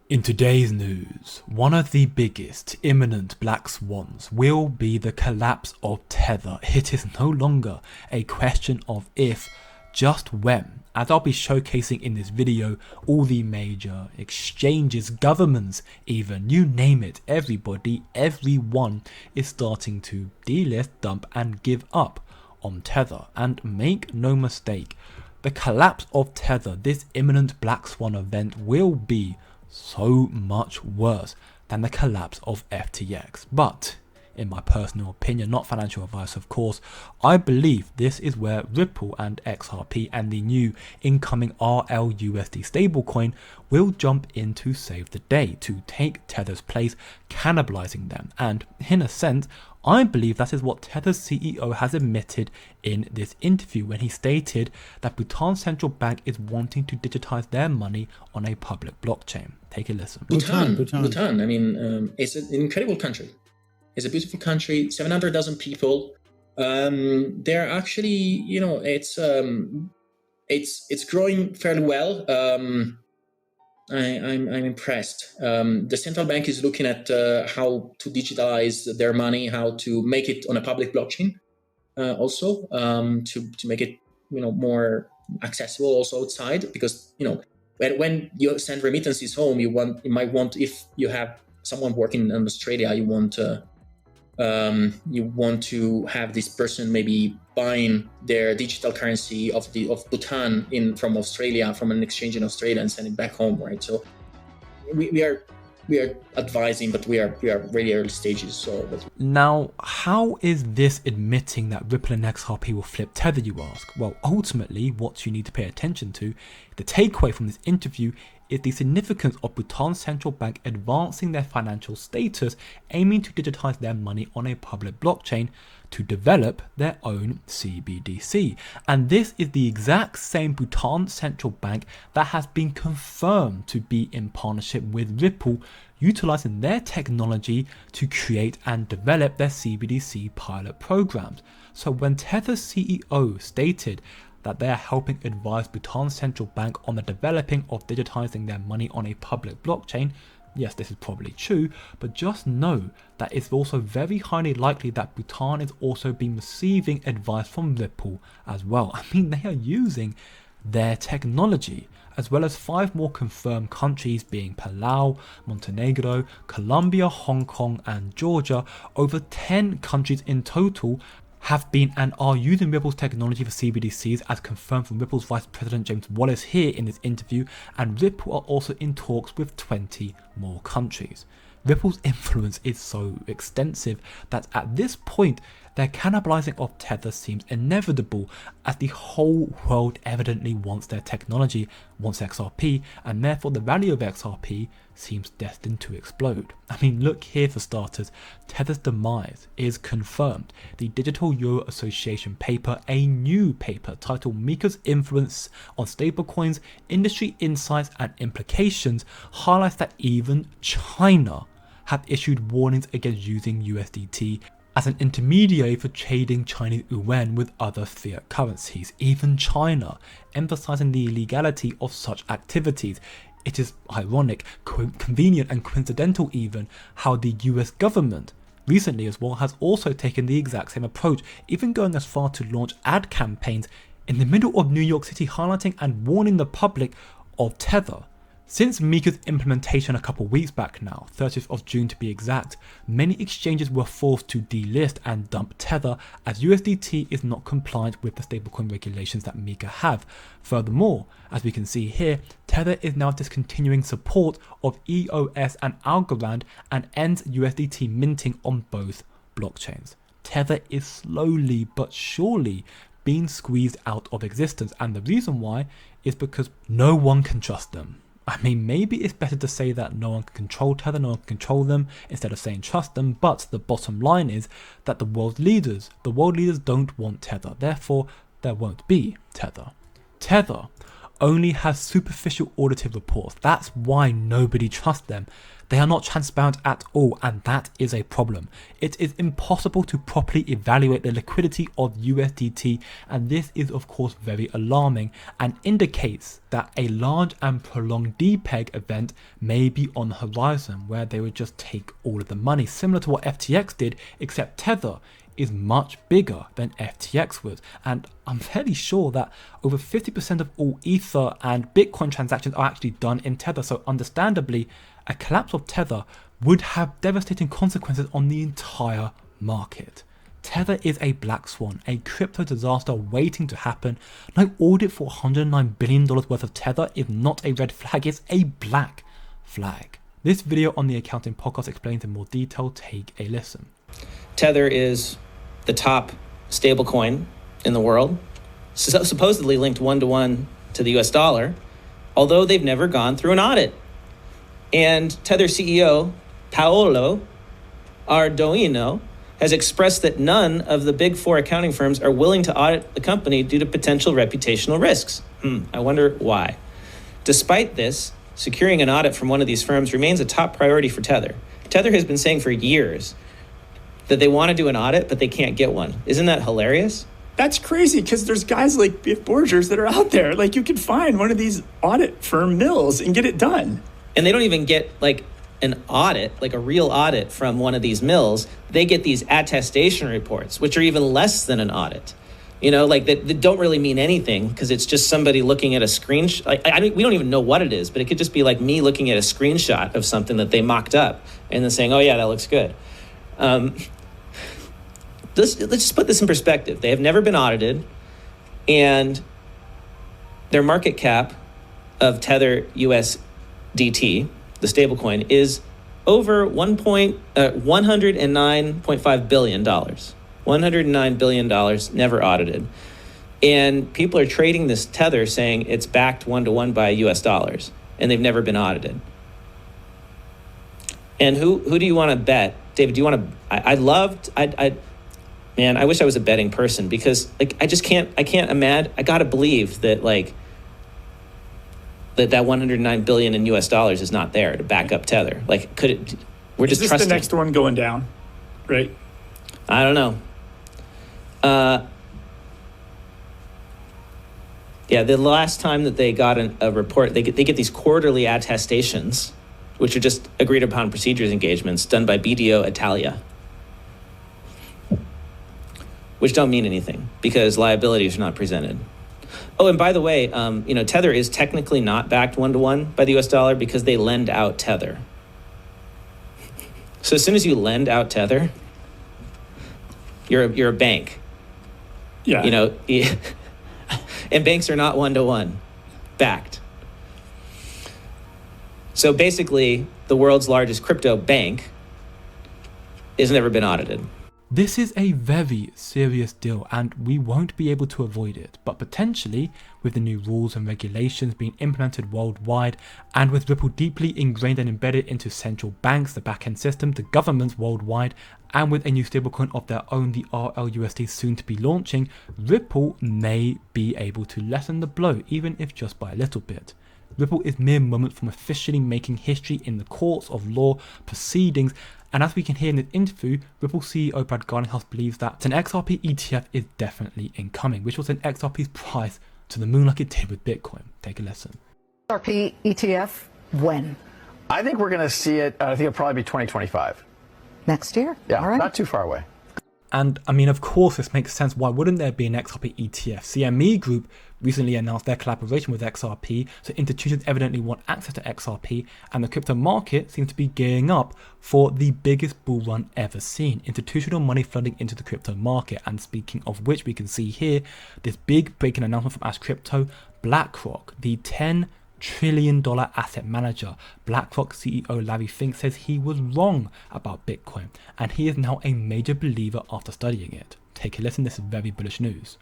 In today's news, one of the biggest imminent black swans will be the collapse of Tether. It is no longer a question of if, just when. As I'll be showcasing in this video, all the major exchanges, governments even, you name it, everybody, everyone is starting to delist, dump and give up on Tether. And make no mistake, the collapse of Tether, this imminent black swan event, will be so much worse than the collapse of FTX. But in my personal opinion, not financial advice of course, I believe this is where Ripple and XRP and the new incoming RLUSD stablecoin will jump in to save the day, to take Tether's place, cannibalizing them. And in a sense, I believe that is what Tether's CEO has admitted in this interview when he stated that Bhutan's central bank is wanting to digitize their money on a public blockchain. Take a listen. Bhutan. I mean, it's an incredible country. It's a beautiful country. 700,000 people. They're actually, you know, it's growing fairly well. I'm impressed. The central bank is looking at how to digitalize their money, how to make it on a public blockchain, also to make it, you know, more accessible also outside, because, you know, when you send remittances home, you might want, if you have someone working in Australia, you want to have this person maybe buying their digital currency of Bhutan from Australia, from an exchange in Australia, and send it back home, right? So we are advising, but we are really early stages. So now, how is this admitting that Ripple and XRP will flip Tether, you ask? Well, ultimately, what you need to pay attention to, the takeaway from this interview, is the significance of Bhutan's central bank advancing their financial status, aiming to digitize their money on a public blockchain to develop their own CBDC. And this is the exact same Bhutan central bank that has been confirmed to be in partnership with Ripple, utilizing their technology to create and develop their CBDC pilot programs. So when Tether's CEO stated that they are helping advise Bhutan's central bank on the developing of digitizing their money on a public blockchain, yes, this is probably true, but just know that it's also very highly likely that Bhutan is also been receiving advice from Ripple as well. I mean, they are using their technology, as well as 5 more confirmed countries being Palau, Montenegro, Colombia, Hong Kong and Georgia. Over 10 countries in total have been and are using Ripple's technology for CBDCs, as confirmed from Ripple's Vice President James Wallace here in this interview, and Ripple are also in talks with 20 more countries. Ripple's influence is so extensive that at this point their cannibalizing of Tether seems inevitable, as the whole world evidently wants their technology, wants XRP, and therefore the value of XRP seems destined to explode. I mean, look here for starters, Tether's demise is confirmed. The Digital Euro Association paper, a new paper titled Mika's Influence on Stablecoins, Industry Insights and Implications, highlights that even China have issued warnings against using USDT as an intermediary for trading Chinese yuan with other fiat currencies. Even China, emphasizing the illegality of such activities. It is ironic, convenient and coincidental even how the US government recently as well has also taken the exact same approach, even going as far to launch ad campaigns in the middle of New York City, highlighting and warning the public of Tether. Since Mika's implementation a couple weeks back now, 30th of June to be exact, many exchanges were forced to delist and dump Tether, as USDT is not compliant with the stablecoin regulations that Mika have. Furthermore, as we can see here, Tether is now discontinuing support of EOS and Algorand and ends USDT minting on both blockchains. Tether is slowly but surely being squeezed out of existence, and the reason why is because no one can trust them. I mean, maybe it's better to say that no one can control Tether, no one can control them, instead of saying trust them, but the bottom line is that the world leaders don't want Tether, therefore there won't be Tether. Tether only has superficial audited reports, that's why nobody trusts them. They are not transparent at all, and that is a problem. It is impossible to properly evaluate the liquidity of USDT, and this is of course very alarming and indicates that a large and prolonged depeg event may be on the horizon, where they would just take all of the money, similar to what FTX did, except Tether is much bigger than FTX was. And I'm fairly sure that over 50% of all Ether and Bitcoin transactions are actually done in Tether. So understandably, a collapse of Tether would have devastating consequences on the entire market. Tether is a black swan, a crypto disaster waiting to happen. No audit for $109 billion worth of Tether is not a red flag, it's a black flag. This video on the Accounting Podcast explains in more detail. Take a listen. Tether is the top stablecoin in the world, supposedly linked one-to-one to the US dollar, although they've never gone through an audit. And Tether CEO, Paolo Ardoino, has expressed that none of the big four accounting firms are willing to audit the company due to potential reputational risks. I wonder why. Despite this, securing an audit from one of these firms remains a top priority for Tether. Tether has been saying for years that they want to do an audit, but they can't get one. Isn't that hilarious? That's crazy, because there's guys like Biff Borgers that are out there. Like, you can find one of these audit firm mills and get it done. And they don't even get like an audit, like a real audit from one of these mills. They get these attestation reports, which are even less than an audit. You know, like that don't really mean anything, because it's just somebody looking at a screenshot. We don't even know what it is, but it could just be like me looking at a screenshot of something that they mocked up and then saying, oh yeah, that looks good. Let's just put this in perspective. They have never been audited, and their market cap of Tether USDT, the stablecoin, is over $109.5 billion. $109 billion, never audited. And people are trading this Tether saying it's backed one-to-one by US dollars, and they've never been audited. And who do you want to bet? David, do you want to, man, I wish I was a betting person, because like I can't imagine. I gotta believe that like that 109 billion in US dollars is not there to back up Tether. Like, could it? We're just trusting. Is this the next one going down? Right? I don't know. Yeah, the last time that they got a report, they get these quarterly attestations, which are just agreed upon procedures engagements done by BDO Italia, which don't mean anything because liabilities are not presented. Oh, and by the way, Tether is technically not backed one-to-one by the US dollar because they lend out Tether. So as soon as you lend out Tether, you're a bank. Yeah. And banks are not one-to-one backed. So basically, the world's largest crypto bank has never been audited. This is a very serious deal, and we won't be able to avoid it, but potentially with the new rules and regulations being implemented worldwide, and with Ripple deeply ingrained and embedded into central banks, the back-end system, the governments worldwide, and with a new stablecoin of their own, the RLUSD, soon to be launching, Ripple may be able to lessen the blow, even if just by a little bit. Ripple is mere moments from officially making history in the courts of law proceedings, and as we can hear in this interview, Ripple CEO Brad Garlinghouse believes that an XRP ETF is definitely incoming, which will send XRP's price to the moon like it did with Bitcoin. Take a listen. XRP ETF, when? I think we're going to see it, I think it'll probably be 2025. Next year? Yeah, all right. Not too far away. And I mean, of course, this makes sense. Why wouldn't there be an XRP ETF? CME Group recently announced their collaboration with XRP, so institutions evidently want access to XRP, and the crypto market seems to be gearing up for the biggest bull run ever seen. Institutional money flooding into the crypto market, and speaking of which, we can see here this big breaking announcement from Ash Crypto. BlackRock, the $10 trillion asset manager, BlackRock CEO Larry Fink says he was wrong about Bitcoin, and he is now a major believer after studying it. Take a listen, this is very bullish news.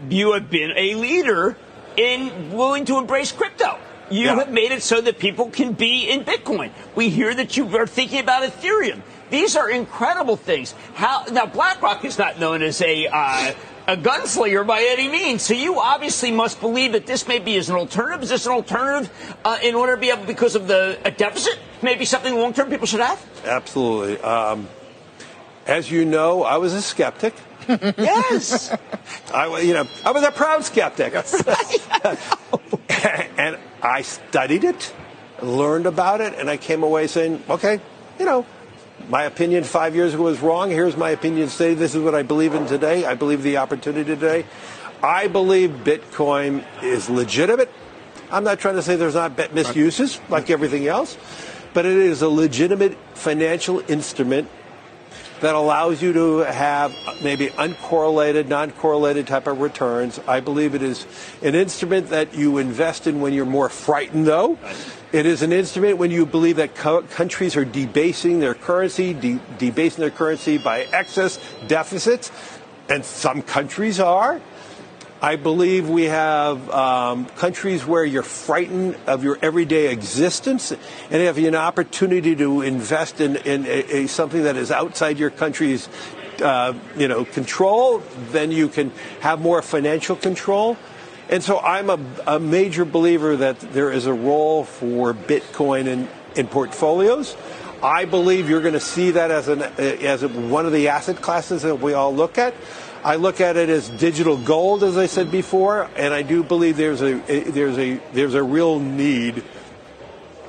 You have been a leader in willing to embrace crypto. You have made it so that people can be in Bitcoin. We hear that you are thinking about Ethereum. These are incredible things. Now, BlackRock is not known as a a gunslinger by any means. So you obviously must believe that this maybe is an alternative. Is this an alternative in order to be able, because of a deficit, maybe something long-term people should have? Absolutely. As you know, I was a skeptic. Yes. I was a proud skeptic. And I studied it, learned about it, and I came away saying, okay, my opinion 5 years ago was wrong. Here's my opinion today. This is what I believe in today. I believe the opportunity today. I believe Bitcoin is legitimate. I'm not trying to say there's not misuses like everything else, but it is a legitimate financial instrument that allows you to have maybe uncorrelated, non-correlated type of returns. I believe it is an instrument that you invest in when you're more frightened, though. It is an instrument when you believe that countries are debasing their currency, debasing their currency by excess deficits, and some countries are. I believe we have countries where you're frightened of your everyday existence, and if you have an opportunity to invest in something that is outside your country's control, then you can have more financial control. And so I'm a major believer that there is a role for Bitcoin in portfolios. I believe you're going to see that as one of the asset classes that we all look at. I look at it as digital gold, as I said before, and I do believe there's a real need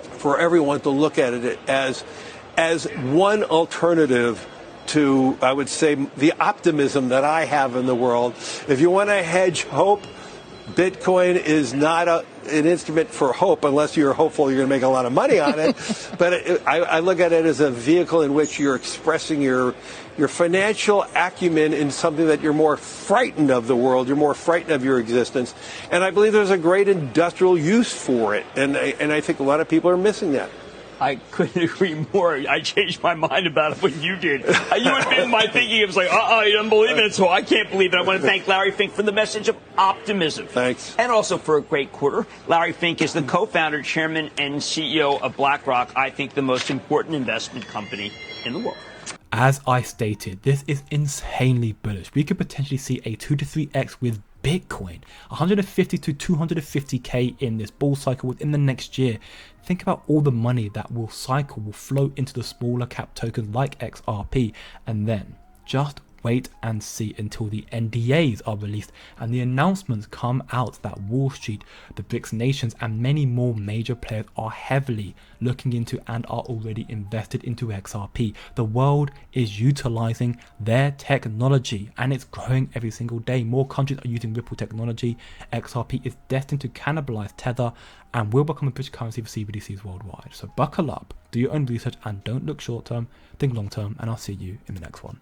for everyone to look at it as one alternative to, I would say, the optimism that I have in the world. If you want to hedge hope, Bitcoin is not an instrument for hope unless you're hopeful you're going to make a lot of money on it. But I look at it as a vehicle in which you're expressing your financial acumen in something that you're more frightened of the world, you're more frightened of your existence. And I believe there's a great industrial use for it. And I think a lot of people are missing that. I couldn't agree more. I changed my mind about it when you did. You had been my thinking. It was like, you don't believe it, so I can't believe it. I want to thank Larry Fink for the message of optimism. Thanks. And also for a great quarter. Larry Fink is the co-founder, chairman, and CEO of BlackRock, I think the most important investment company in the world. As I stated, this is insanely bullish. We could potentially see a 2 to 3x with Bitcoin, 150 to 250k in this bull cycle within the next year. Think about all the money that will flow into the smaller cap tokens like XRP, and then just wait and see until the NDAs are released and the announcements come out that Wall Street, the BRICS nations, and many more major players are heavily looking into and are already invested into XRP. The world is utilizing their technology and it's growing every single day. More countries are using Ripple technology. XRP is destined to cannibalize Tether and will become a bridge currency for CBDCs worldwide. So buckle up, do your own research, and don't look short term, think long term, and I'll see you in the next one.